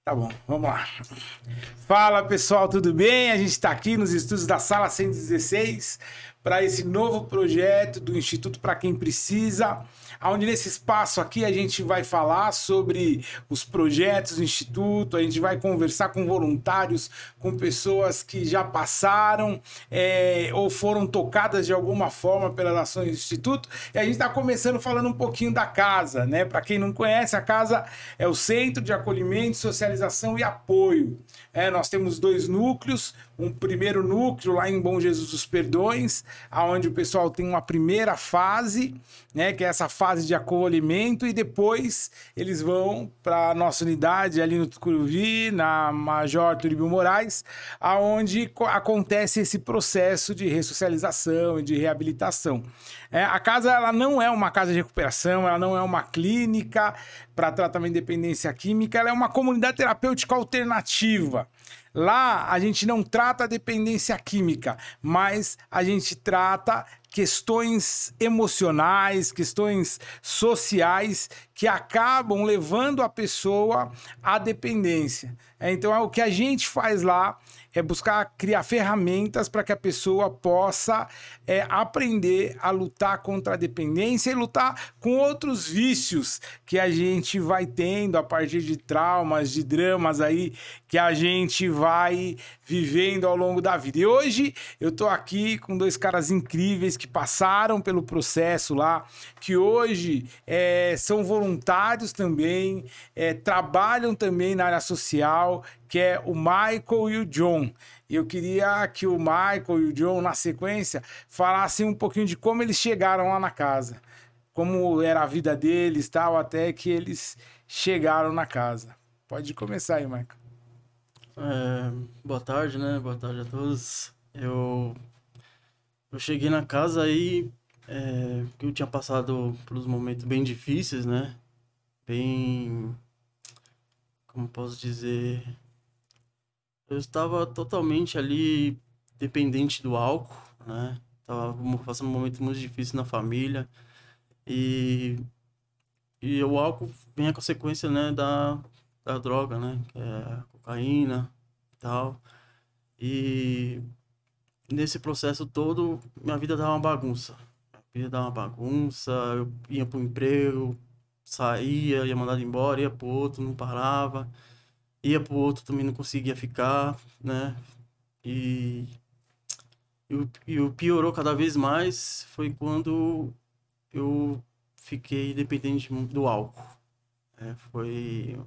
Tá bom, vamos lá. Fala pessoal, tudo bem? A gente está aqui nos estúdios da Sala 116 para esse novo projeto do Instituto para Quem Precisa, onde nesse espaço aqui a gente vai falar sobre os projetos do Instituto, a gente vai conversar com voluntários, com pessoas que já passaram ou foram tocadas de alguma forma pelas ações do Instituto, e a gente está começando falando um pouquinho da casa, né? Para quem não conhece, a casa é o Centro de Acolhimento, Socialização e Apoio. Nós temos dois núcleos, um primeiro núcleo lá em Bom Jesus dos Perdões, onde o pessoal tem uma primeira fase, né, que é essa fase de acolhimento, e depois eles vão para a nossa unidade ali no Tucuruvi, na Major Turibio Moraes, aonde acontece esse processo de ressocialização e de reabilitação. A casa ela não é uma casa de recuperação, ela não é uma clínica para tratamento de dependência química, ela é uma comunidade terapêutica alternativa. Lá a gente não trata a dependência química, mas a gente trata questões emocionais, questões sociais que acabam levando a pessoa à dependência. Então, o que a gente faz lá é buscar criar ferramentas para que a pessoa possa aprender a lutar contra a dependência e lutar com outros vícios que a gente vai tendo a partir de traumas, de dramas aí que a gente vai vivendo ao longo da vida. E hoje eu tô aqui com dois caras incríveis que passaram pelo processo lá, que hoje são voluntários também, trabalham também na área social, que é o Michael e o John. E eu queria que o Michael e o John, na sequência, falassem um pouquinho de como eles chegaram lá na casa, como era a vida deles, tal, até que eles chegaram na casa. Pode começar aí, Michael. Boa tarde, né? Boa tarde a todos. Eu cheguei na casa aí, que eu tinha passado por uns momentos bem difíceis, né? Bem, como posso dizer, eu estava totalmente ali dependente do álcool, né? Tava passando um momento muito difícil na família e o álcool vem a consequência, né, da droga, né? Que é a cocaína e tal. E nesse processo todo, minha vida dava uma bagunça. Minha vida dava uma bagunça, eu ia pro emprego, saía, ia mandado embora, ia pro outro, não parava. Ia pro outro, também não conseguia ficar, né? E, o piorou cada vez mais foi quando eu fiquei dependente do álcool. Foi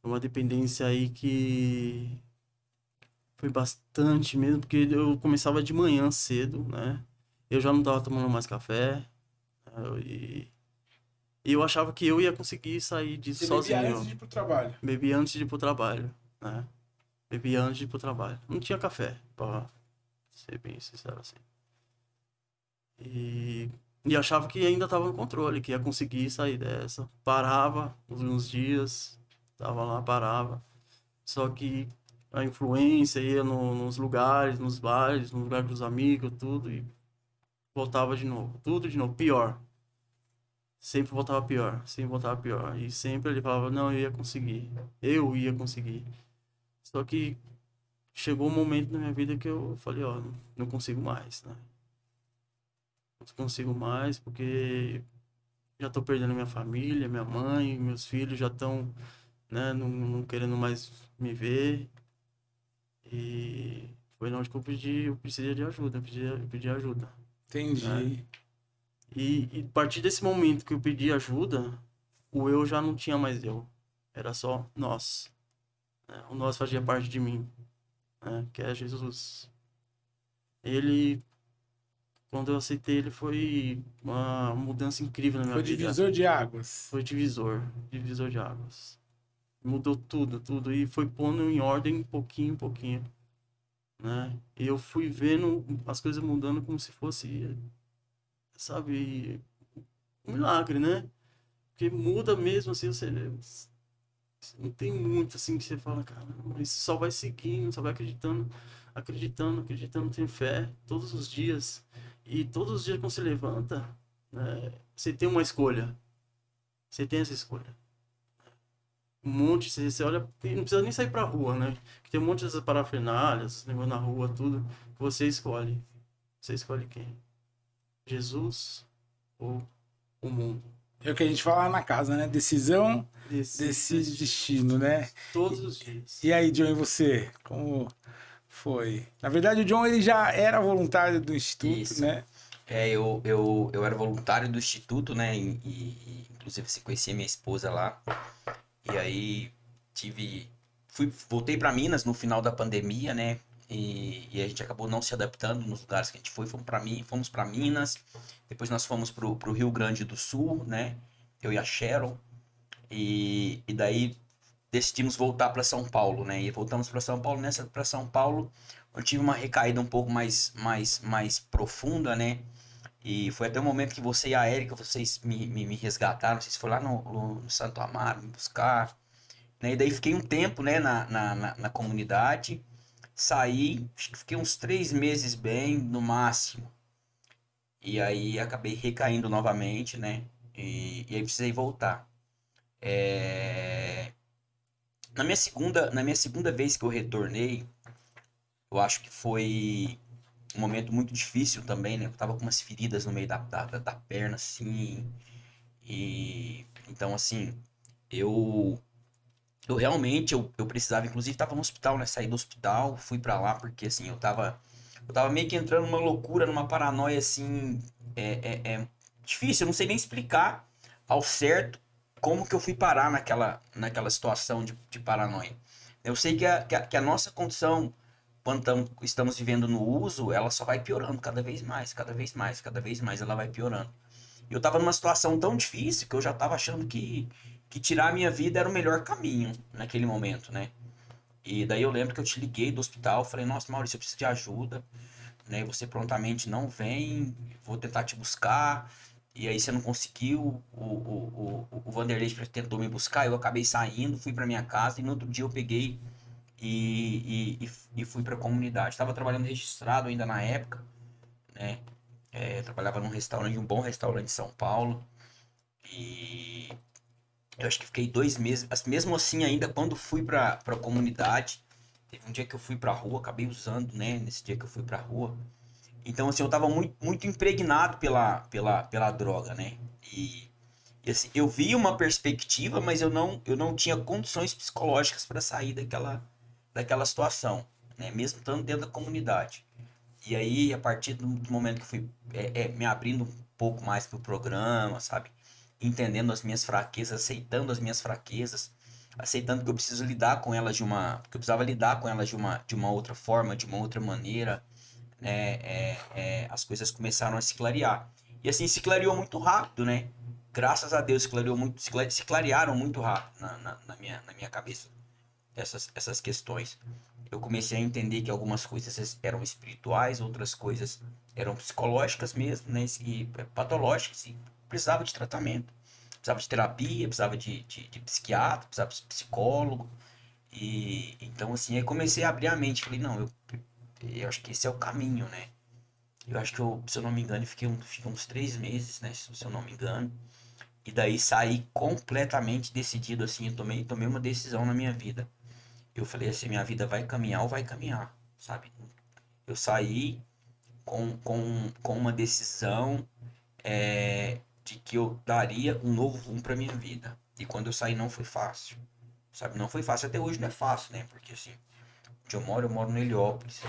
uma dependência aí que foi bastante mesmo, porque eu começava de manhã cedo, né? Eu já não tava tomando mais café, e eu achava que eu ia conseguir sair disso sozinho. Bebia antes de ir pro trabalho. Bebi antes de ir pro trabalho, né? Bebi antes de ir pro trabalho. Não tinha café, pra ser bem sincero assim. E achava que ainda tava no controle, que ia conseguir sair dessa. Parava uns dias, tava lá, parava. Só que a influência ia nos lugares, nos bares, no lugar dos amigos, tudo, e voltava de novo. Tudo de novo, pior. Sempre voltava pior, sempre voltava pior. E sempre ele falava, não, eu ia conseguir. Eu ia conseguir. Só que chegou um momento na minha vida que eu falei, ó, não consigo mais, né? Não consigo mais porque já tô perdendo minha família, minha mãe, meus filhos já estão, né, não querendo mais me ver. E foi onde que eu precisei de ajuda, eu pedi ajuda. Entendi. Né? E a partir desse momento que eu pedi ajuda, o eu já não tinha mais eu. Era só nós. Né? O nós fazia parte de mim, né? Que é Jesus. Ele, quando eu aceitei ele, foi uma mudança incrível na minha vida. Foi divisor de águas. Foi divisor de águas. Mudou tudo. E foi pondo em ordem pouquinho em pouquinho. Né? E eu fui vendo as coisas mudando como se fosse, sabe, um milagre, né? Porque muda mesmo, assim, você não tem muito, assim, que você fala, cara, isso só vai seguindo, só vai acreditando, tem fé todos os dias. E todos os dias quando você levanta, né, você tem uma escolha. Você tem essa escolha. um monte, você olha, não precisa nem sair pra rua, né? Que tem um monte dessas parafernálias, negócio na rua, tudo. Você escolhe. Você escolhe quem? Jesus ou o mundo? É o que a gente fala na casa, né? Decisão decide destino, né? Todos os dias. E aí, John, e você? Como foi? Na verdade, o John ele já era voluntário do Instituto, Isso. né? Eu era voluntário do Instituto, né? Inclusive, você conhecia minha esposa lá. E aí, voltei para Minas no final da pandemia, né? E a gente acabou não se adaptando nos lugares que a gente foi. Fomos para Minas. Depois nós fomos pro Rio Grande do Sul, né? Eu e a Cheryl. E daí decidimos voltar para São Paulo, né? E voltamos para São Paulo. Nessa para São Paulo, eu tive uma recaída um pouco mais profunda, né? E foi até o momento que você e a Érica, vocês me resgataram. Vocês foram lá no Santo Amaro me buscar, né? E daí fiquei um tempo, né, na comunidade. Saí, acho que fiquei uns 3 meses bem, no máximo. E aí acabei recaindo novamente, né? E aí precisei voltar. Na minha segunda vez que eu retornei, eu acho que foi um momento muito difícil também, né? Eu tava com umas feridas no meio da perna, assim. E então, assim, eu eu realmente eu precisava, inclusive tava no hospital, né? Saí do hospital, fui pra lá porque assim, eu tava meio que entrando numa loucura, numa paranoia assim, é difícil, eu não sei nem explicar ao certo como que eu fui parar naquela situação de paranoia. Eu sei que a nossa condição, quando estamos vivendo no uso, ela só vai piorando cada vez mais, cada vez mais, cada vez mais ela vai piorando. Eu tava numa situação tão difícil que eu já tava achando que tirar a minha vida era o melhor caminho naquele momento, né? E daí eu lembro que eu te liguei do hospital, falei, nossa, Maurício, eu preciso de ajuda, né? E você prontamente não vem, vou tentar te buscar. E aí você não conseguiu, o Vanderlei tentou me buscar, eu acabei saindo, fui pra minha casa e no outro dia eu peguei e fui pra comunidade. Tava trabalhando registrado ainda na época, né? Trabalhava num restaurante, um bom restaurante em São Paulo. E eu acho que fiquei 2 meses, mas mesmo assim ainda quando fui pra comunidade, teve um dia que eu fui pra rua, acabei usando, né, nesse dia que eu fui pra rua. Então assim, eu tava muito, muito impregnado pela droga, né, e assim, eu vi uma perspectiva, mas eu não tinha condições psicológicas para sair daquela situação, né, mesmo estando dentro da comunidade. E aí, a partir do momento que eu fui me abrindo um pouco mais pro programa, sabe? Entendendo as minhas fraquezas, aceitando as minhas fraquezas, aceitando que eu preciso lidar com elas que eu precisava lidar com elas de uma outra forma, de uma outra maneira, né? As coisas começaram a se clarear. E assim, se clareou muito rápido, né? Graças a Deus se clarearam muito rápido na minha cabeça essas questões. Eu comecei a entender que algumas coisas eram espirituais, outras coisas eram psicológicas mesmo, né? E patológicas, e precisava de tratamento. Precisava de terapia, precisava de psiquiatra, precisava de psicólogo. E então, assim, aí comecei a abrir a mente. Falei, não, eu acho que esse é o caminho, né? Eu acho que se eu não me engano, fiquei uns 3 meses, né? Se eu não me engano. E daí saí completamente decidido, assim, eu tomei uma decisão na minha vida. Eu falei assim, minha vida vai caminhar ou vai caminhar, sabe? Eu saí com uma decisão de que eu daria um novo rumo para minha vida. E quando eu saí não foi fácil, sabe? Não foi fácil, até hoje não é fácil, né? Porque assim, onde eu moro no Heliópolis,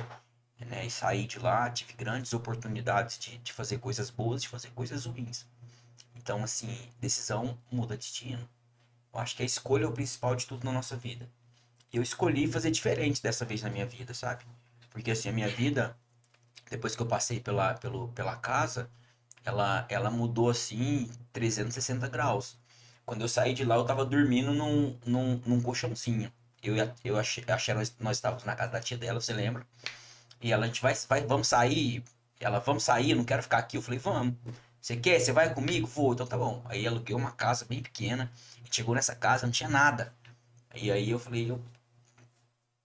né? E saí de lá, tive grandes oportunidades de fazer coisas boas, de fazer coisas ruins. Então, assim, decisão muda destino. Eu acho que a escolha é o principal de tudo na nossa vida. Eu escolhi fazer diferente dessa vez na minha vida, sabe? Porque assim, a minha vida, depois que eu passei pela casa, ela mudou assim 360 graus. Quando eu saí de lá, eu tava dormindo num colchãozinho. A Sharon, nós estávamos na casa da tia dela, você lembra? E ela, a gente vamos sair. Ela, vamos sair, eu não quero ficar aqui. Eu falei, vamos. Você quer? Você vai comigo? Vou, então tá bom. Aí aluguei uma casa bem pequena. A gente chegou nessa casa, não tinha nada. E aí eu falei, eu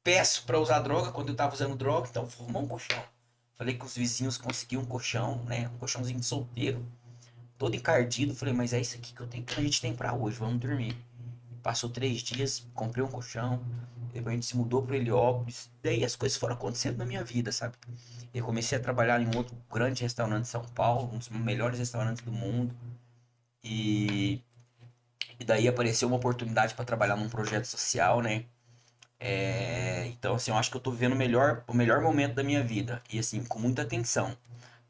peço pra usar droga quando eu tava usando droga, então vou arrumar um colchão. Falei que os vizinhos conseguiam um colchão, né? Um colchãozinho de solteiro, todo encardido. Falei, mas é isso aqui que a gente tem pra hoje, vamos dormir. passou 3 dias, comprei um colchão, depois a gente se mudou para Heliópolis, daí as coisas foram acontecendo na minha vida, sabe? Eu comecei a trabalhar em um outro grande restaurante de São Paulo, um dos melhores restaurantes do mundo, e, e daí apareceu uma oportunidade para trabalhar num projeto social, né? Então, assim, eu acho que eu tô vivendo o melhor momento da minha vida, e assim, com muita atenção,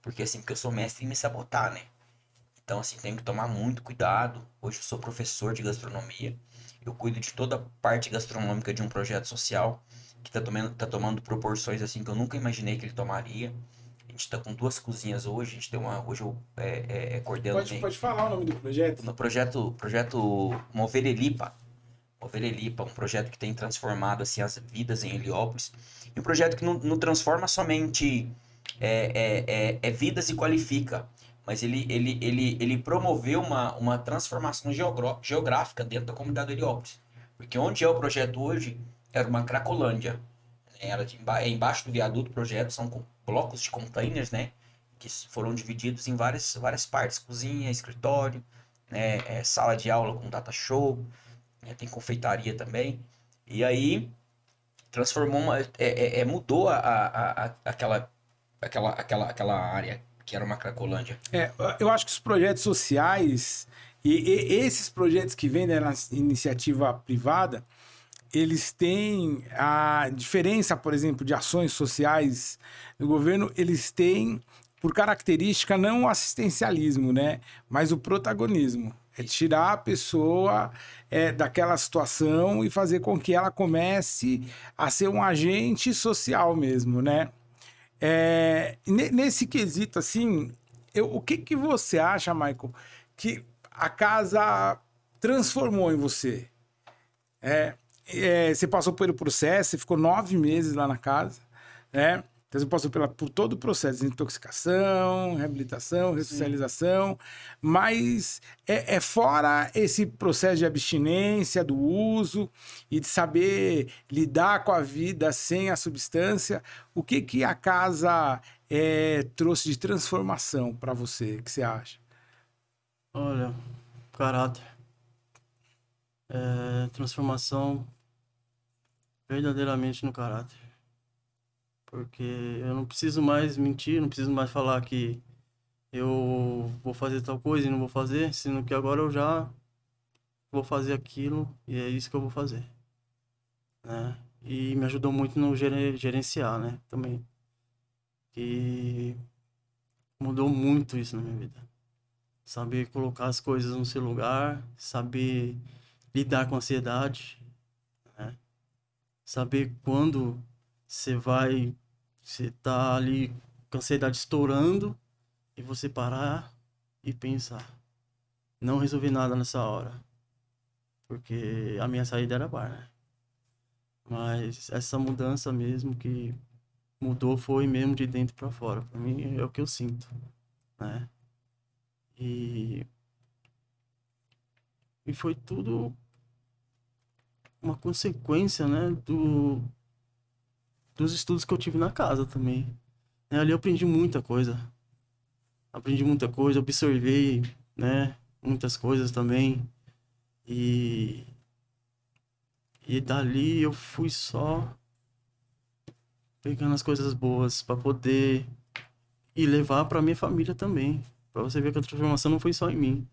porque eu sou mestre em me sabotar, né? Então, assim, tenho que tomar muito cuidado. Hoje eu sou professor de gastronomia. Eu cuido de toda a parte gastronômica de um projeto social que tá tomando proporções assim que eu nunca imaginei que ele tomaria. A gente tá com 2 cozinhas hoje. A gente tem uma. Hoje eu coordeno Pode falar o nome do projeto? no projeto Moverelipa. Moverelipa, um projeto que tem transformado assim, as vidas em Heliópolis. E um projeto que não transforma somente vidas e qualifica, mas ele promoveu uma transformação geográfica dentro da comunidade de Heliópolis. Porque onde é o projeto hoje era uma Cracolândia. Embaixo do viaduto do projeto, são blocos de containers, né? Que foram divididos em várias partes. Cozinha, escritório, né, sala de aula com data show, né, tem confeitaria também. E aí transformou mudou aquela área que era uma Cracolândia. Eu acho que os projetos sociais e esses projetos que vêm da iniciativa privada, eles têm a diferença, por exemplo, de ações sociais do governo, eles têm, por característica, não o assistencialismo, né? Mas o protagonismo. É tirar a pessoa daquela situação e fazer com que ela comece a ser um agente social mesmo, né? Nesse quesito, assim, o que você acha, Michael, que a casa transformou em você? Você passou pelo processo, você ficou 9 meses lá na casa, né? Então você passou por todo o processo de intoxicação, reabilitação, ressocialização, mas fora esse processo de abstinência do uso e de saber lidar com a vida sem a substância, o que a casa trouxe de transformação para você? O que você acha? Olha, caráter. Transformação verdadeiramente no caráter. Porque eu não preciso mais mentir, não preciso mais falar que eu vou fazer tal coisa e não vou fazer, sendo que agora eu já vou fazer aquilo e é isso que eu vou fazer, né? E me ajudou muito no gerenciar, né? Também. E mudou muito isso na minha vida. Saber colocar as coisas no seu lugar, saber lidar com a ansiedade, né? Saber quando você tá ali com a ansiedade estourando e você parar e pensar. Não resolvi nada nessa hora. Porque a minha saída era bar, né? Mas essa mudança mesmo que mudou foi mesmo de dentro para fora. Para mim é o que eu sinto, né? E foi tudo uma consequência, né, dos estudos que eu tive na casa também. Ali eu aprendi muita coisa. Observei, né, muitas coisas também. E dali eu fui só pegando as coisas boas para poder e levar para minha família também. Para você ver que a transformação não foi só em mim.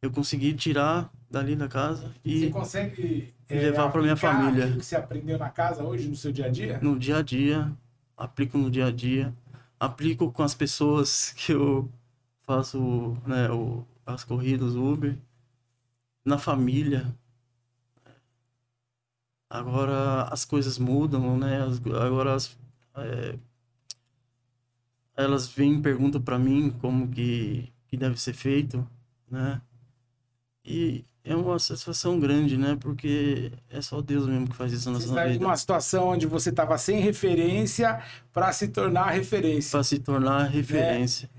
Eu consegui tirar dali da casa e você consegue levar para minha família. O que você aprendeu na casa hoje, no seu dia a dia? No dia a dia, aplico no dia a dia, aplico com as pessoas que eu faço, né, as corridas Uber, na família. Agora as coisas mudam, né? Agora elas vêm e perguntam para mim como que deve ser feito, né? E é uma satisfação grande, né? Porque é só Deus mesmo que faz isso na nossa vida. Você está em uma situação onde você estava sem referência para se tornar referência. Para se tornar referência.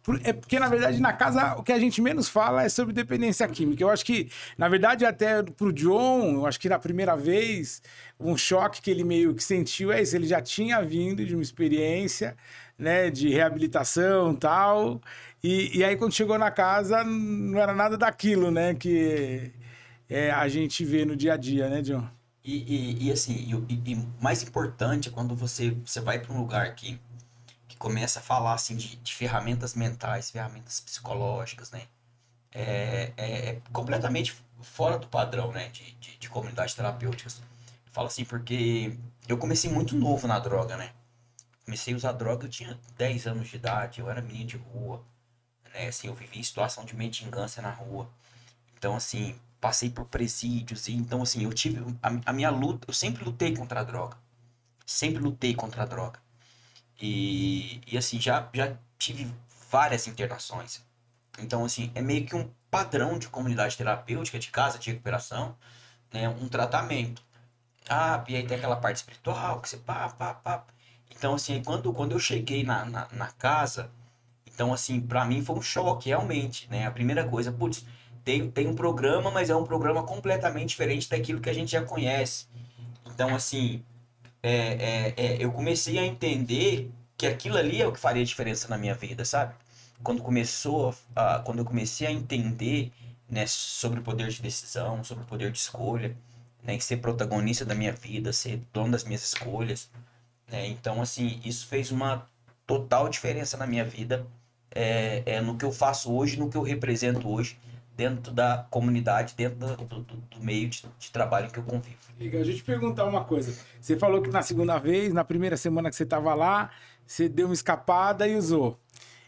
Porque, na verdade, na casa, o que a gente menos fala é sobre dependência química. Eu acho que, na verdade, até pro John, eu acho que na primeira vez, um choque que ele meio que sentiu é isso. Ele já tinha vindo de uma experiência, né, de reabilitação e tal. E aí, quando chegou na casa, não era nada daquilo, né? Que a gente vê no dia a dia, né, John? E assim, mais importante é quando você vai para um lugar que começa a falar assim de ferramentas mentais, ferramentas psicológicas, né? É completamente fora do padrão, né? De comunidades terapêuticas. Eu falo assim porque eu comecei muito novo na droga, né? Comecei a usar droga, eu tinha 10 anos de idade, eu era menino de rua, né? Assim, eu vivi em situação de mendigância na rua. Então, assim, passei por presídios, e então, assim, eu tive a minha luta, eu sempre lutei contra a droga. Sempre lutei contra a droga. E assim, já tive várias internações. Então, assim, é meio que um padrão de comunidade terapêutica, de casa de recuperação, né? Um tratamento. Ah, e aí tem aquela parte espiritual, que você pá. Então, assim, quando eu cheguei na casa, então, assim, pra mim foi um choque, realmente, né? A primeira coisa, putz, tem um programa, mas é um programa completamente diferente daquilo que a gente já conhece. Então, assim, eu comecei a entender que aquilo ali é o que faria diferença na minha vida, sabe? Quando eu comecei a entender, né, sobre o poder de decisão, sobre o poder de escolha, né, e ser protagonista da minha vida, ser dono das minhas escolhas, né? Então, assim, isso fez uma total diferença na minha vida, no que eu faço hoje, no que eu represento hoje, dentro da comunidade, dentro do meio de trabalho que eu convivo. Legal, deixa eu te perguntar uma coisa. Você falou que na segunda vez, na primeira semana que você estava lá, você deu uma escapada e usou.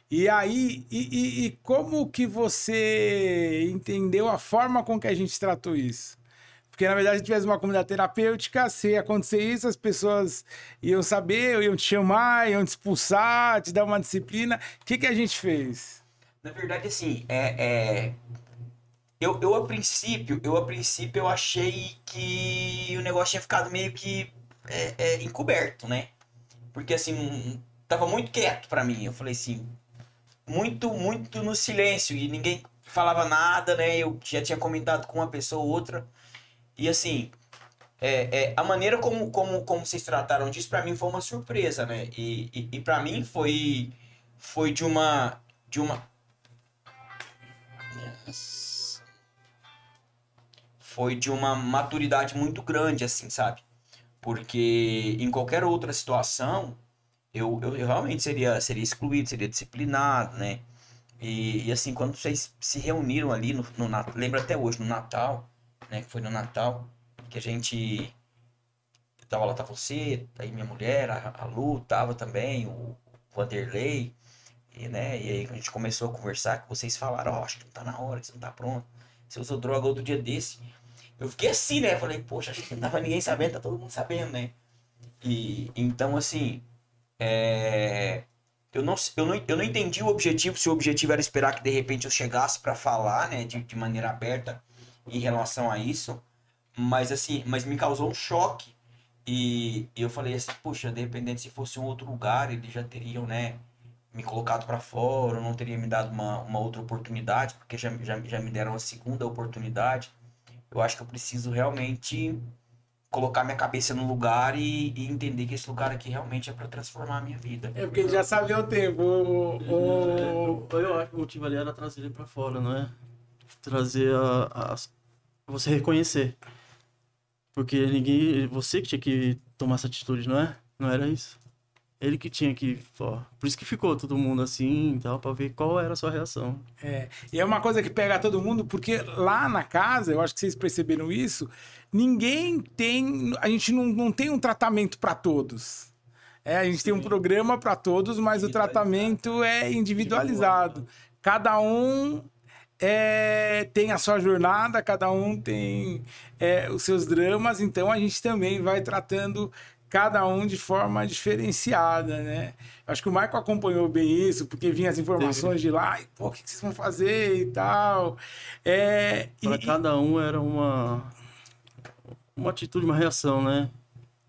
E aí, como que você entendeu a forma com que a gente tratou isso? Porque, na verdade, se tivesse uma comunidade terapêutica, se ia acontecer isso, as pessoas iam saber, iam te chamar, iam te expulsar, te dar uma disciplina. O que a gente fez? Na verdade, assim, eu a princípio eu achei que o negócio tinha ficado meio que encoberto, né? Porque assim, tava muito quieto pra mim. Eu falei assim, muito no silêncio e ninguém falava nada, né? Eu já tinha comentado com uma pessoa ou outra. E assim, a maneira como vocês trataram disso pra mim foi uma surpresa, né? E para mim foi de uma foi de uma maturidade muito grande, assim, sabe? Porque em qualquer outra situação, eu realmente seria excluído, seria disciplinado, né? E assim, quando vocês se reuniram ali lembro até hoje, no Natal, né? Que foi no Natal, que a gente tava lá, tá você, aí minha mulher, a Lu, tava também, o Vanderlei, né? E aí a gente começou a conversar, que vocês falaram, ó, acho que não tá na hora, que você não tá pronto. Você usou droga outro dia desse. Eu fiquei assim, né? Falei, poxa, acho que não tava ninguém sabendo, tá todo mundo sabendo, né? E então, assim, eu não entendi o objetivo, se o objetivo era esperar que de repente eu chegasse pra falar, né, de maneira aberta em relação a isso, mas assim, me causou um choque. E eu falei assim, puxa, dependendo se fosse um outro lugar, eles já teriam, né, me colocado pra fora, ou não teria me dado uma outra oportunidade, porque já me deram a segunda oportunidade. Eu acho que eu preciso realmente colocar minha cabeça no lugar e entender que esse lugar aqui realmente é para transformar a minha vida. É porque ele já sabia o tempo. Eu acho que o motivo ali era trazer ele pra fora, não é? Trazer você reconhecer. Porque você que tinha que tomar essa atitude, não é? Não era isso? Ele que tinha que... Ó, por isso que ficou todo mundo assim e tal, pra ver qual era a sua reação. E é uma coisa que pega todo mundo, porque lá na casa, eu acho que vocês perceberam isso, ninguém tem... A gente não tem um tratamento para todos. A gente tem um programa para todos, mas o tratamento é individualizado. Cada um tem a sua jornada, cada um tem os seus dramas, então a gente também vai tratando cada um de forma diferenciada, né? Acho que o Marco acompanhou bem isso, porque vinha as informações de lá, e, pô, o que vocês vão fazer e tal. Para cada um era uma atitude, uma reação, né?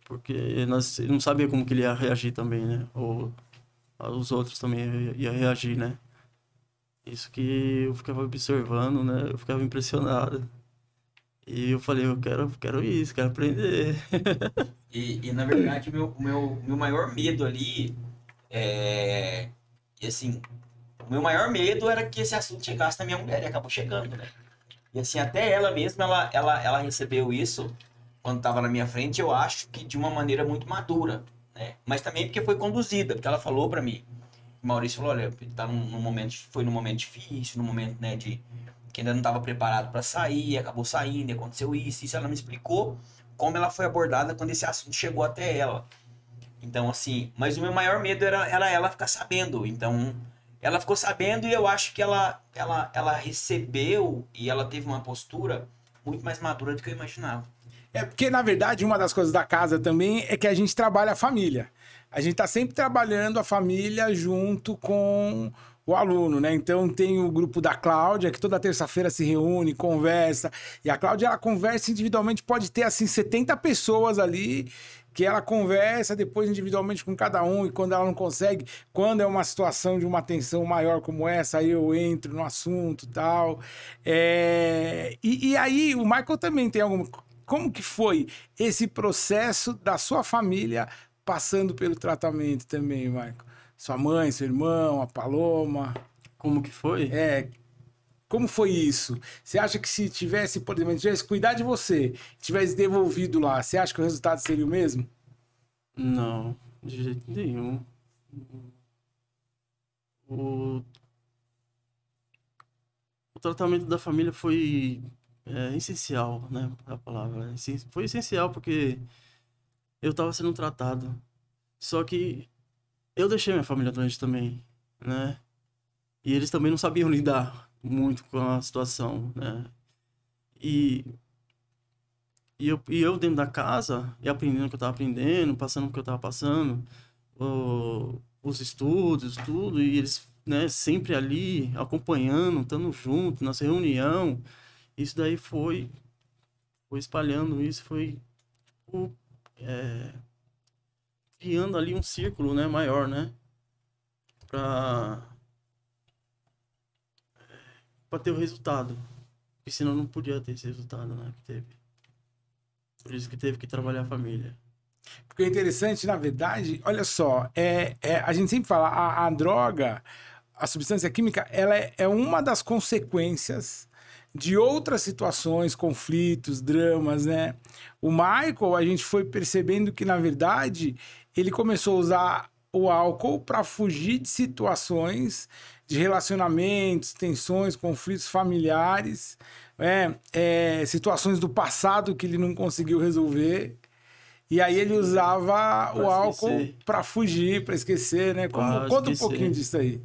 Porque ele não sabia como que ele ia reagir também, né? Ou os outros também iam reagir, né? Isso que eu ficava observando, né? Eu ficava impressionado. E eu falei, eu quero isso, quero aprender. E na verdade, o meu maior medo ali e assim, o meu maior medo era que esse assunto chegasse na minha mulher e acabou chegando, né? E assim, até ela mesma, ela recebeu isso quando estava na minha frente, eu acho que de uma maneira muito madura, né? Mas também porque foi conduzida, porque ela falou para mim. O Maurício falou, olha, tá num momento, foi num momento difícil, num momento, né, de que ainda não estava preparado para sair, acabou saindo, e aconteceu isso. Ela me explicou como ela foi abordada quando esse assunto chegou até ela. Então, assim, mas o meu maior medo era ela ficar sabendo. Então, ela ficou sabendo e eu acho que ela recebeu e ela teve uma postura muito mais madura do que eu imaginava. É porque, na verdade, uma das coisas da casa também é que a gente trabalha a família. A gente tá sempre trabalhando a família junto com o aluno, né? Então tem o grupo da Cláudia, que toda terça-feira se reúne, conversa. E a Cláudia, ela conversa individualmente, pode ter, assim, 70 pessoas ali que ela conversa depois individualmente com cada um, e quando ela não consegue, quando é uma situação de uma tensão maior como essa, aí eu entro no assunto e tal. E aí o Michael também tem alguma... Como que foi esse processo da sua família passando pelo tratamento também, Michael? Sua mãe, seu irmão, a Paloma. Como que foi? Como foi isso? Você acha que se tivesse, por exemplo, tivesse cuidado de você, tivesse devolvido lá, você acha que o resultado seria o mesmo? Não, de jeito nenhum. O tratamento da família foi essencial, né? A palavra. Foi essencial porque eu estava sendo tratado. Só que eu deixei minha família doente também, né? E eles também não sabiam lidar muito com a situação, né? E eu dentro da casa, e aprendendo o que eu estava aprendendo, passando o que eu estava passando, os estudos, tudo, e eles, né, sempre ali, acompanhando, estando junto, nossa reunião. Isso daí foi espalhando isso, foi criando ali um círculo, né, maior, né? Para ter o resultado. Porque senão não podia ter esse resultado, né, que teve. Por isso que teve que trabalhar a família. Porque é interessante, na verdade, olha só, a gente sempre fala, a droga, a substância química, ela é uma das consequências de outras situações, conflitos, dramas, né? O Michael, a gente foi percebendo que, na verdade, ele começou a usar o álcool para fugir de situações de relacionamentos, tensões, conflitos familiares, situações do passado que ele não conseguiu resolver. E aí ele usava o álcool para fugir, para esquecer, né? Conta um pouquinho disso aí.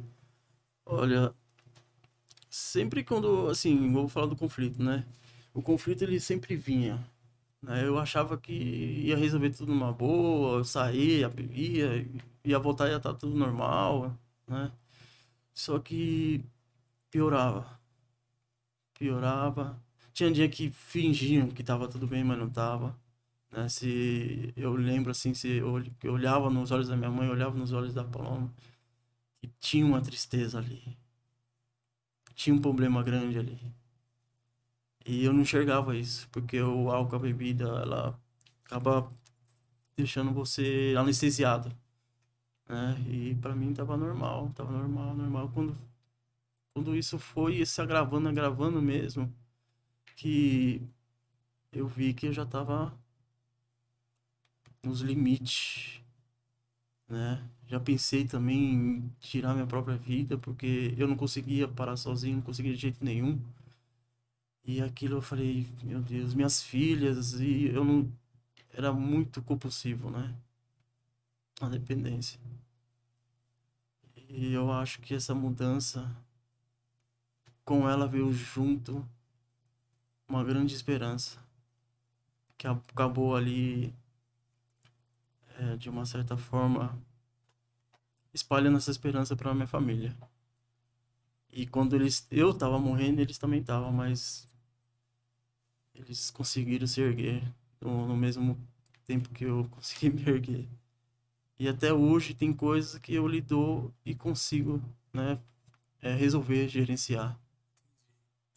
Olha, sempre quando, assim, vou falar do conflito, né? O conflito, ele sempre vinha, né? Eu achava que ia resolver tudo numa boa, eu saía, bebia, ia voltar e ia estar tudo normal, né? Só que piorava. Tinha dia que fingiam que tava tudo bem, mas não tava. Né? Se eu lembro assim, eu olhava nos olhos da minha mãe, eu olhava nos olhos da Paloma, e tinha uma tristeza ali, tinha um problema grande ali, e eu não enxergava isso, porque o álcool, a bebida, ela acaba deixando você anestesiado, né? E para mim tava normal. Quando isso foi se agravando mesmo, que eu vi que eu já tava nos limites, né? Já pensei também em tirar minha própria vida, porque eu não conseguia parar sozinho, não conseguia de jeito nenhum. E aquilo eu falei, meu Deus, minhas filhas, e eu não... Era muito compulsivo, né? A dependência. E eu acho que essa mudança, com ela veio junto uma grande esperança, que acabou ali... de uma certa forma, espalhando essa esperança para minha família. E quando eu tava morrendo, eles também estavam, mas eles conseguiram se erguer no mesmo tempo que eu consegui me erguer. E até hoje tem coisas que eu lido e consigo, né, resolver, gerenciar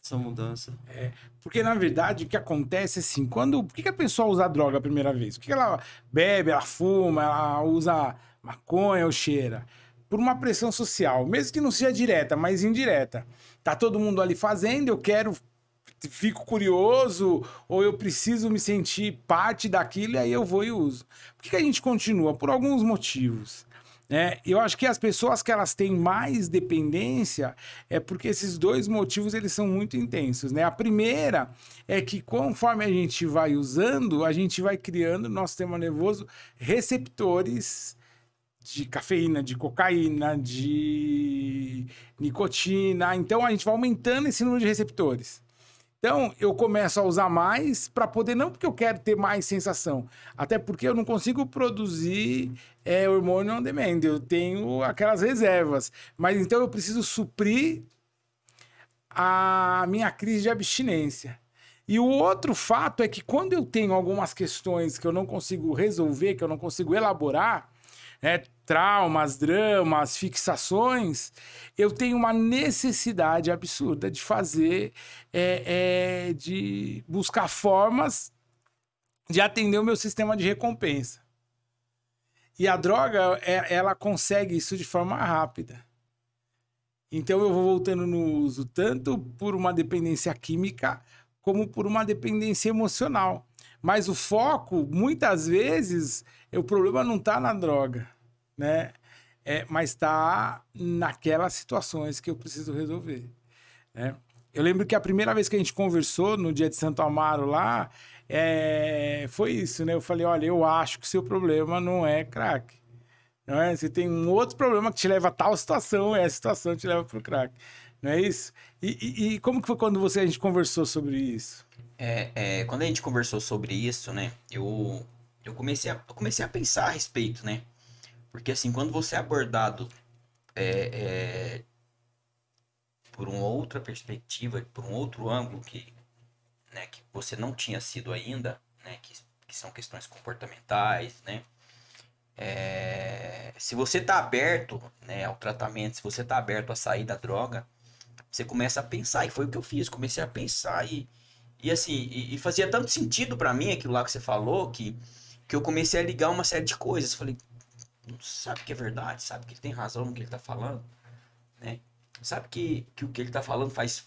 essa mudança. Porque, na verdade, o que acontece assim, por que a pessoa usa droga a primeira vez? Por que ela bebe, ela fuma, ela usa maconha ou cheira? Por uma pressão social, mesmo que não seja direta, mas indireta. Tá todo mundo ali fazendo, eu quero fico curioso ou eu preciso me sentir parte daquilo e aí eu vou e uso. Por que a gente continua? Por alguns motivos. Eu acho que as pessoas que elas têm mais dependência é porque esses dois motivos eles são muito intensos, né? A primeira é que conforme a gente vai usando, a gente vai criando no nosso sistema nervoso receptores de cafeína, de cocaína, de nicotina. Então a gente vai aumentando esse número de receptores. Então, eu começo a usar mais para poder, não porque eu quero ter mais sensação, até porque eu não consigo produzir hormônio on demand, eu tenho aquelas reservas. Mas então eu preciso suprir a minha crise de abstinência. E o outro fato é que quando eu tenho algumas questões que eu não consigo resolver, que eu não consigo elaborar, traumas, dramas, fixações, eu tenho uma necessidade absurda de fazer, de buscar formas de atender o meu sistema de recompensa. E a droga, ela consegue isso de forma rápida. Então eu vou voltando no uso, tanto por uma dependência química, como por uma dependência emocional. Mas o foco, muitas vezes, o problema não está na droga, né? Mas está naquelas situações que eu preciso resolver, né? Eu lembro que a primeira vez que a gente conversou, no dia de Santo Amaro lá, foi isso, né? Eu falei, olha, eu acho que o seu problema não é crack. Não é? Você tem um outro problema que te leva a tal situação, e essa situação te leva para o crack. Não é isso? E como que foi quando a gente conversou sobre isso? Quando a gente conversou sobre isso, né? Eu comecei a pensar a respeito, né? Porque assim, quando você é abordado por uma outra perspectiva, por um outro ângulo que você não tinha sido ainda, né? Que são questões comportamentais, né? Se você está aberto, né, ao tratamento, se você está aberto a sair da droga, você começa a pensar, e foi o que eu fiz, comecei a pensar e fazia tanto sentido para mim aquilo lá que você falou, que eu comecei a ligar uma série de coisas. Falei, sabe que é verdade, sabe que ele tem razão no que ele tá falando, né? Sabe que o que ele tá falando faz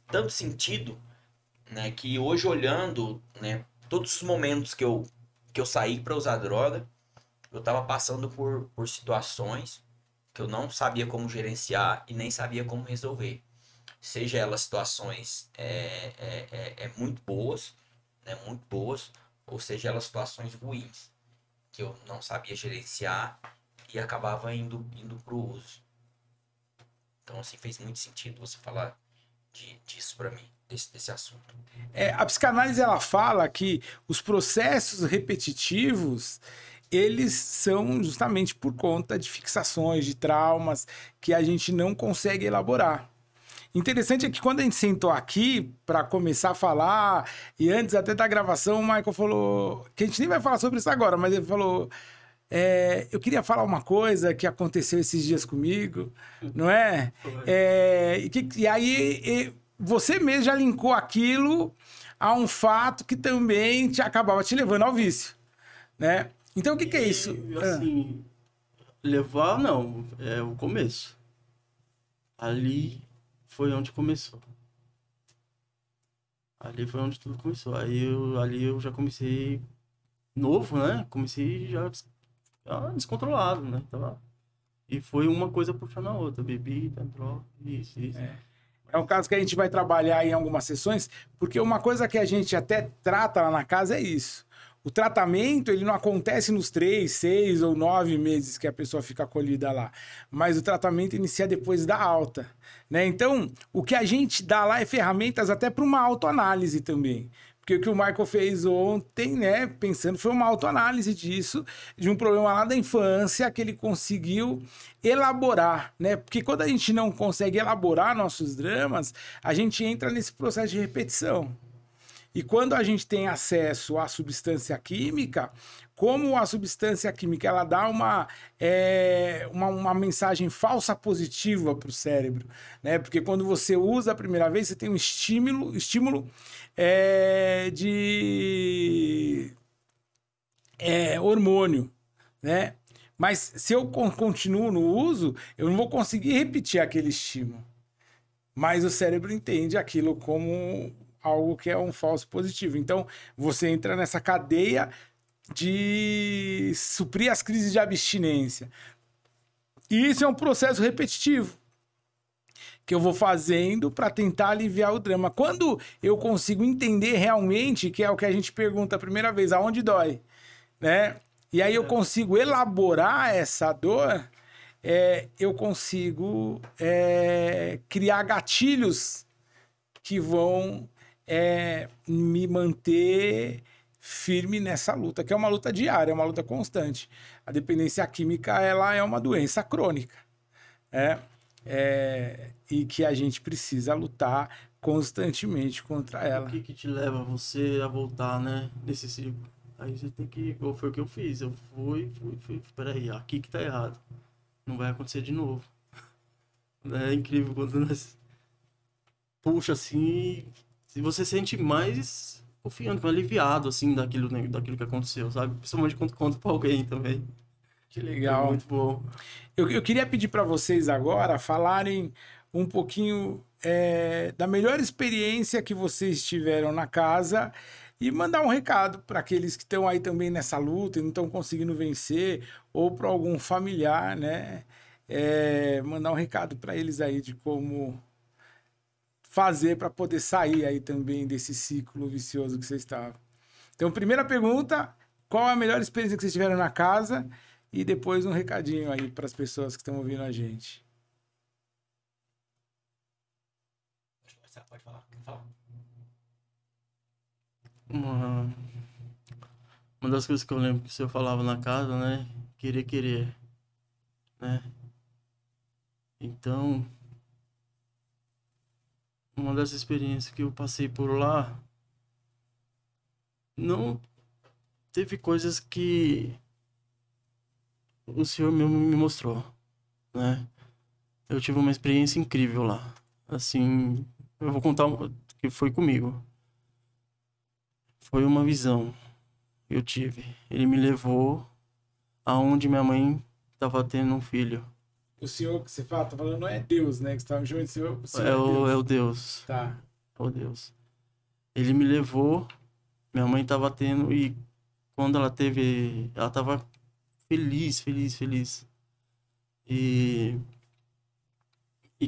tanto sentido, né? Que hoje olhando, né, todos os momentos que eu saí para usar droga, eu tava passando por situações que eu não sabia como gerenciar e nem sabia como resolver. Seja elas situações muito boas, né, muito boas, ou seja elas situações ruins, que eu não sabia gerenciar e acabava indo pro uso. Então, assim, fez muito sentido você falar disso para mim, desse assunto. A psicanálise, ela fala que os processos repetitivos, eles são justamente por conta de fixações, de traumas, que a gente não consegue elaborar. Interessante é que quando a gente sentou aqui para começar a falar, e antes até da gravação, o Michael falou, que a gente nem vai falar sobre isso agora, mas ele falou, eu queria falar uma coisa que aconteceu esses dias comigo, não é? E aí você mesmo já linkou aquilo a um fato que também acabava te levando ao vício, né? Então o que é isso? Assim, levar não, é o começo. Ali foi onde começou. Ali foi onde tudo começou. Ali eu já comecei novo, né? Comecei já descontrolado, né? E foi uma coisa puxando a outra. Bebida, droga, isso. É um caso que a gente vai trabalhar em algumas sessões, porque uma coisa que a gente até trata lá na casa é isso. O tratamento, ele não acontece nos 3, 6 ou 9 meses que a pessoa fica acolhida lá. Mas o tratamento inicia depois da alta, né? Então, o que a gente dá lá é ferramentas até para uma autoanálise também. Porque o que o Michael fez ontem, né, pensando, foi uma autoanálise disso, de um problema lá da infância que ele conseguiu elaborar, né? Porque quando a gente não consegue elaborar nossos dramas, a gente entra nesse processo de repetição. E quando a gente tem acesso à substância química, como a substância química ela dá uma mensagem falsa positiva para o cérebro, né? Porque quando você usa a primeira vez, você tem um estímulo de hormônio, né? Mas se eu continuo no uso, eu não vou conseguir repetir aquele estímulo. Mas o cérebro entende aquilo como algo que é um falso positivo. Então, você entra nessa cadeia de suprir as crises de abstinência. E isso é um processo repetitivo que eu vou fazendo para tentar aliviar o drama. Quando eu consigo entender realmente, que é o que a gente pergunta a primeira vez, aonde dói, né? E aí eu consigo elaborar essa dor, eu consigo criar gatilhos que vão me manter firme nessa luta, que é uma luta diária, é uma luta constante. A dependência química, ela é uma doença crônica, e que a gente precisa lutar constantemente contra ela. O que te leva você a voltar, né, nesse ciclo? Aí você tem que... Foi o que eu fiz. Eu fui. Peraí, aqui que tá errado. Não vai acontecer de novo. É incrível quando nós... Puxa, assim... Se você sente mais confiante, mais aliviado, assim, daquilo que aconteceu, sabe? Principalmente quando conta pra alguém também. Que legal. Foi muito bom. Eu queria pedir para vocês agora falarem um pouquinho da melhor experiência que vocês tiveram na casa e mandar um recado para aqueles que estão aí também nessa luta e não estão conseguindo vencer, ou para algum familiar, né? Mandar um recado para eles aí de como fazer para poder sair aí também desse ciclo vicioso que vocês estavam. Então, primeira pergunta, qual a melhor experiência que vocês tiveram na casa? E depois um recadinho aí para as pessoas que estão ouvindo a gente. Pode falar. Quer falar? Uma das coisas que eu lembro que o senhor falava na casa, né? Querer, né? Então, uma das experiências que eu passei por lá, não teve coisas que o senhor mesmo me mostrou, né? Eu tive uma experiência incrível lá. Assim, eu vou contar o que foi comigo. Foi uma visão que eu tive. Ele me levou aonde minha mãe estava tendo um filho. O senhor que você fala, tá falando, não é Deus, né? Que você tá me chamando de senhor. É o Deus. Tá. É o Deus. Ele me levou, minha mãe estava tendo, e quando ela teve, ela estava feliz. E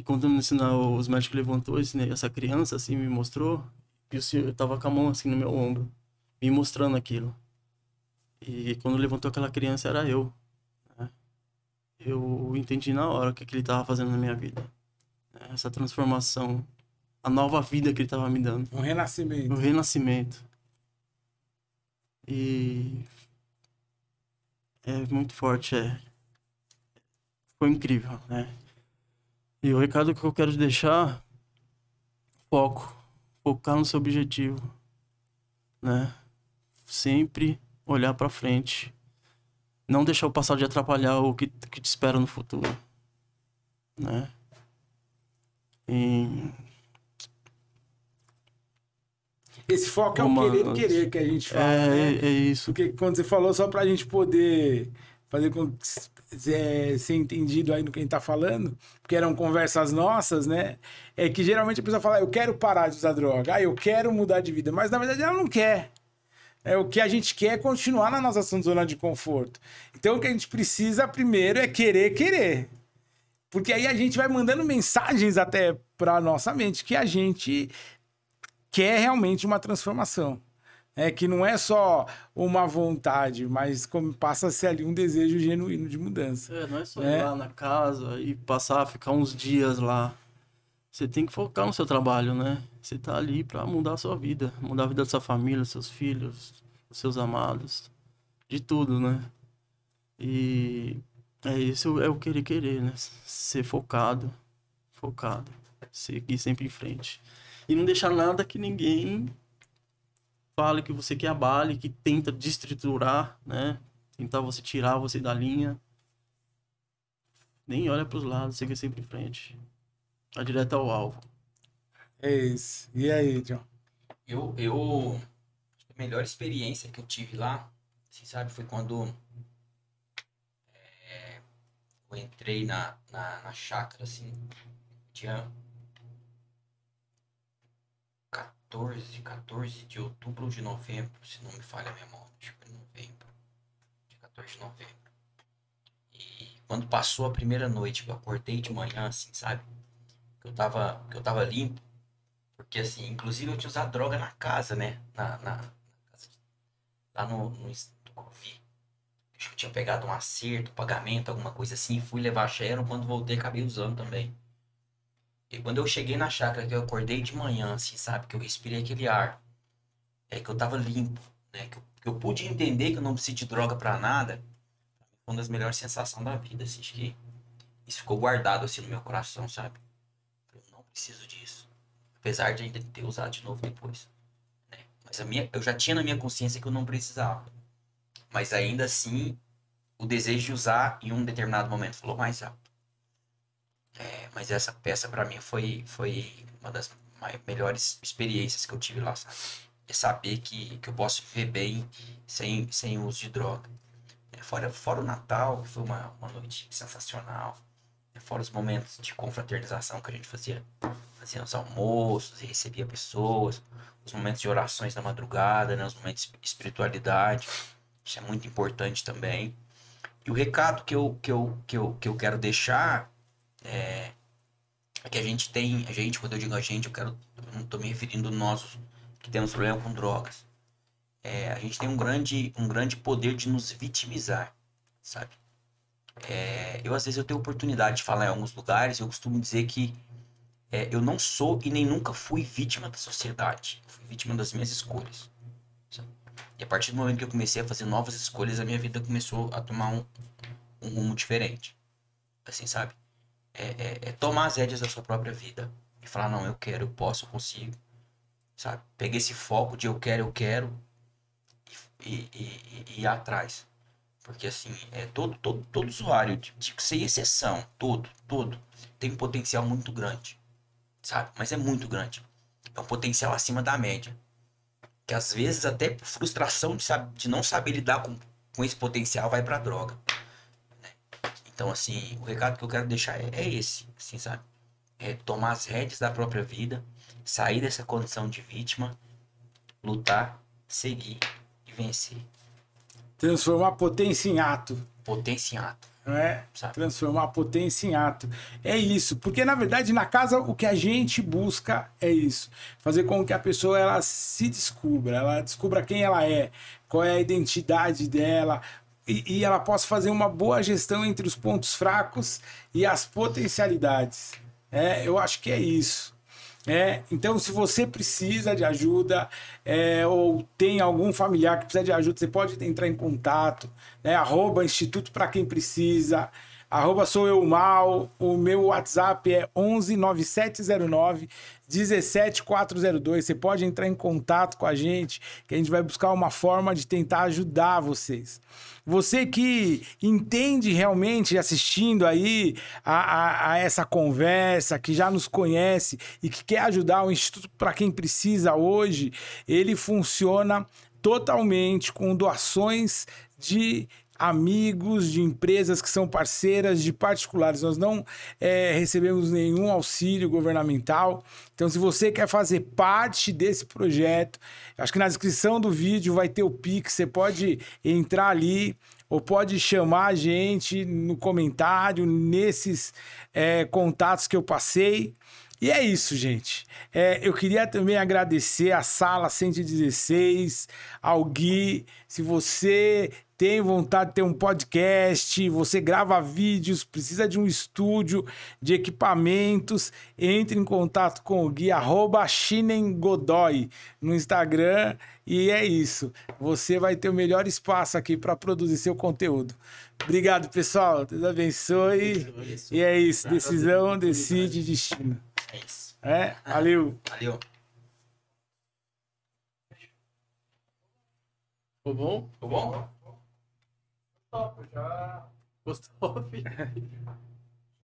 quando os médicos levantou essa criança, assim, me mostrou, e o senhor tava com a mão, assim, no meu ombro, me mostrando aquilo. E quando levantou aquela criança, era eu, né? Eu entendi na hora o que ele tava fazendo na minha vida. Essa transformação, a nova vida que ele tava me dando. Um renascimento. O renascimento. E é muito forte, foi incrível, né? E o recado que eu quero deixar, focar no seu objetivo, né? Sempre olhar para frente, não deixar o passado de atrapalhar o que te espera no futuro, né? E... Esse foco é o querer que a gente fala, né? É isso. Porque quando você falou, só pra gente poder fazer com ser entendido aí no que a gente tá falando, porque eram conversas nossas, né? É que geralmente a pessoa fala, eu quero parar de usar droga, eu quero mudar de vida, mas na verdade ela não quer. O que a gente quer é continuar na nossa zona de conforto. Então o que a gente precisa primeiro é querer. Porque aí a gente vai mandando mensagens até pra nossa mente que a gente quer realmente uma transformação. Que não é só uma vontade, mas como passa a ser ali um desejo genuíno de mudança. Não é só ir lá na casa e ficar uns dias lá. Você tem que focar no seu trabalho, né? Você tá ali pra mudar a sua vida, mudar a vida da sua família, seus filhos, os seus amados, de tudo, né? E isso é o querer, né? Ser focado, seguir sempre em frente. E não deixar nada que ninguém fale que você que abale, que tenta destriturar, né? Tentar tirar você da linha. Nem olha pros lados, siga sempre em frente. Vai direto ao alvo. É isso. E aí, John? A melhor experiência que eu tive lá, você sabe, foi quando eu entrei na chácara, assim, tinha 14 de outubro ou de novembro, se não me falha a memória. Acho que foi novembro. Dia 14 de novembro. E quando passou a primeira noite, eu acordei de manhã, assim, sabe? Que eu tava limpo. Porque, assim, inclusive eu tinha usado droga na casa, né? Lá no Covid. Acho que eu tinha pegado um acerto, pagamento, alguma coisa assim. Fui levar a Sharon, quando voltei acabei usando também. E quando eu cheguei na chácara, que eu acordei de manhã, assim, sabe? Que eu respirei aquele ar. Que eu tava limpo, né? Que eu pude entender que eu não preciso de droga pra nada. Foi uma das melhores sensações da vida, assim. Acho que isso ficou guardado, assim, no meu coração, sabe? Eu não preciso disso. Apesar de ainda ter usado de novo depois, né? Mas eu já tinha na minha consciência que eu não precisava. Mas ainda assim, o desejo de usar em um determinado momento falou mais alto. Mas essa peça pra mim foi uma das melhores experiências que eu tive lá, sabe? É saber que eu posso viver bem sem uso de droga. Fora o Natal, que foi uma noite sensacional. Fora os momentos de confraternização que a gente fazia os almoços e recebia pessoas. Os momentos de orações na madrugada, né? Os momentos de espiritualidade. Isso é muito importante também. E o recado que eu quero deixar é que quando eu digo a gente, eu não estou me referindo a nós que temos problema com drogas. A gente tem um grande poder de nos vitimizar, sabe? Às vezes eu tenho oportunidade de falar em alguns lugares, eu costumo dizer que eu não sou e nem nunca fui vítima da sociedade. Eu fui vítima das minhas escolhas, sabe? E a partir do momento que eu comecei a fazer novas escolhas, a minha vida começou a tomar um rumo diferente. Assim, sabe? Tomar as rédeas da sua própria vida. E falar, não, eu quero, eu posso, eu consigo. Sabe? Peguei esse foco de eu quero e ir atrás. Porque assim, todo usuário, sem exceção, todo, tem um potencial muito grande. Sabe? Mas é muito grande. É um potencial acima da média. Que às vezes até por frustração de não saber lidar com esse potencial vai pra droga. Então assim, o recado que eu quero deixar é esse, assim, sabe? Tomar as rédeas da própria vida, sair dessa condição de vítima, lutar, seguir e vencer. Transformar a potência em ato. Potência em ato. Não é? Sabe? Transformar a potência em ato. É isso. Porque, na verdade, na casa, o que a gente busca é isso. Fazer com que a pessoa ela se descubra. Ela descubra quem ela é, qual é a identidade dela. E ela possa fazer uma boa gestão entre os pontos fracos e as potencialidades. Eu acho que é isso. Então, se você precisa de ajuda ou tem algum familiar que precisa de ajuda, você pode entrar em contato, @ Instituto para quem precisa, @ sou eu mal, o meu WhatsApp é 11 9709 17402. Você pode entrar em contato com a gente, que a gente vai buscar uma forma de tentar ajudar vocês. Você que entende realmente, assistindo aí a essa conversa, que já nos conhece e que quer ajudar o Instituto para quem precisa hoje, ele funciona totalmente com doações de amigos, de empresas que são parceiras, de particulares. Nós não recebemos nenhum auxílio governamental. Então, se você quer fazer parte desse projeto, acho que na descrição do vídeo vai ter o Pix, você pode entrar ali ou pode chamar a gente no comentário, nesses contatos que eu passei. E é isso, gente. Eu queria também agradecer a Sala 116, ao Gui. Se você tem vontade de ter um podcast, você grava vídeos, precisa de um estúdio, de equipamentos, entre em contato com o Gui, @Shinen_Godoy no Instagram. E é isso. Você vai ter o melhor espaço aqui para produzir seu conteúdo. Obrigado, pessoal. Deus abençoe. E é isso. Decisão, decide, destino. É isso. Valeu. Valeu. Ficou bom? Ficou bom? Top, já. Gostou, filho?